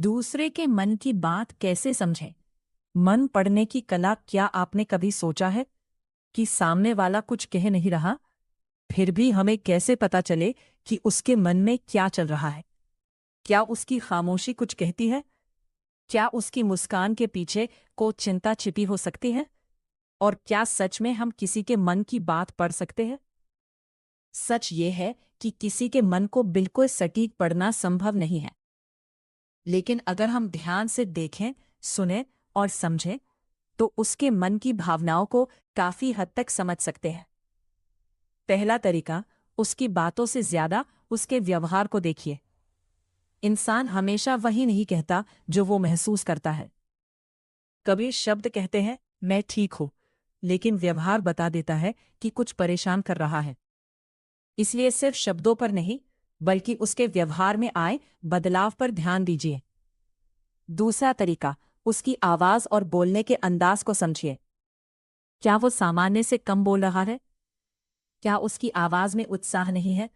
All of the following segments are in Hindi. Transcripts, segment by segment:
दूसरे के मन की बात कैसे समझें? मन पढ़ने की कला। क्या आपने कभी सोचा है कि सामने वाला कुछ कह नहीं रहा, फिर भी हमें कैसे पता चले कि उसके मन में क्या चल रहा है? क्या उसकी खामोशी कुछ कहती है? क्या उसकी मुस्कान के पीछे को चिंता छिपी हो सकती है? और क्या सच में हम किसी के मन की बात पढ़ सकते हैं? सच ये है कि किसी के मन को बिल्कुल सटीक पढ़ना संभव नहीं है, लेकिन अगर हम ध्यान से देखें, सुनें और समझें, तो उसके मन की भावनाओं को काफी हद तक समझ सकते हैं। पहला तरीका, उसकी बातों से ज्यादा उसके व्यवहार को देखिए। इंसान हमेशा वही नहीं कहता जो वो महसूस करता है। कभी शब्द कहते हैं मैं ठीक हूं, लेकिन व्यवहार बता देता है कि कुछ परेशान कर रहा है। इसलिए सिर्फ शब्दों पर नहीं, बल्कि उसके व्यवहार में आए बदलाव पर ध्यान दीजिए। दूसरा तरीका, उसकी आवाज और बोलने के अंदाज को समझिए। क्या वो सामान्य से कम बोल रहा है? क्या उसकी आवाज में उत्साह नहीं है?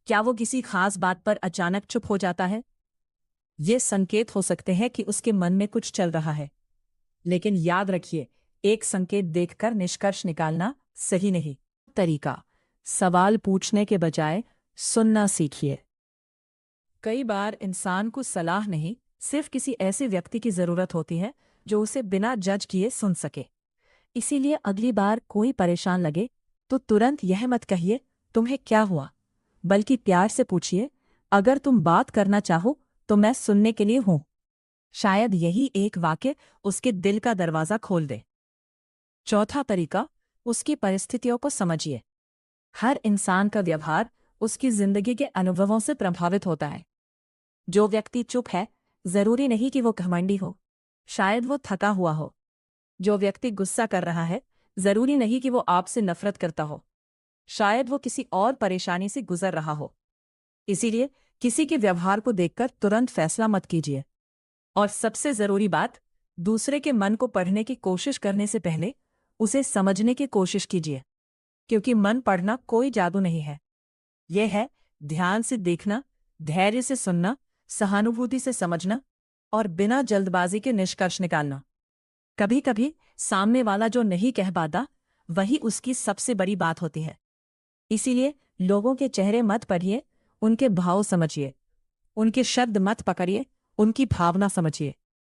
क्या वो किसी खास बात पर अचानक चुप हो जाता है? ये संकेत हो सकते हैं कि उसके मन में कुछ चल रहा है। लेकिन याद रखिए, एक संकेत देखकर निष्कर्ष निकालना सही नहीं। तरीका, सवाल पूछने के बजाय सुनना सीखिए। कई बार इंसान को सलाह नहीं, सिर्फ किसी ऐसे व्यक्ति की जरूरत होती है जो उसे बिना जज किए सुन सके। इसीलिए अगली बार कोई परेशान लगे तो तुरंत यह मत कहिए तुम्हें क्या हुआ, बल्कि प्यार से पूछिए अगर तुम बात करना चाहो तो मैं सुनने के लिए हूं। शायद यही एक वाक्य उसके दिल का दरवाजा खोल दे। चौथा तरीका, उसकी परिस्थितियों को समझिए। हर इंसान का व्यवहार उसकी जिंदगी के अनुभवों से प्रभावित होता है। जो व्यक्ति चुप है, जरूरी नहीं कि वो घमंडी हो, शायद वो थका हुआ हो। जो व्यक्ति गुस्सा कर रहा है, जरूरी नहीं कि वो आपसे नफरत करता हो, शायद वो किसी और परेशानी से गुजर रहा हो। इसीलिए किसी के व्यवहार को देखकर तुरंत फैसला मत कीजिए। और सबसे जरूरी बात, दूसरे के मन को पढ़ने की कोशिश करने से पहले उसे समझने की कोशिश कीजिए, क्योंकि मन पढ़ना कोई जादू नहीं है। यह है ध्यान से देखना, धैर्य से सुनना, सहानुभूति से समझना और बिना जल्दबाजी के निष्कर्ष निकालना। कभी कभी सामने वाला जो नहीं कह पाता, वही उसकी सबसे बड़ी बात होती है। इसीलिए लोगों के चेहरे मत पढ़िए, उनके भाव समझिए। उनके शब्द मत पकड़िए, उनकी भावना समझिए।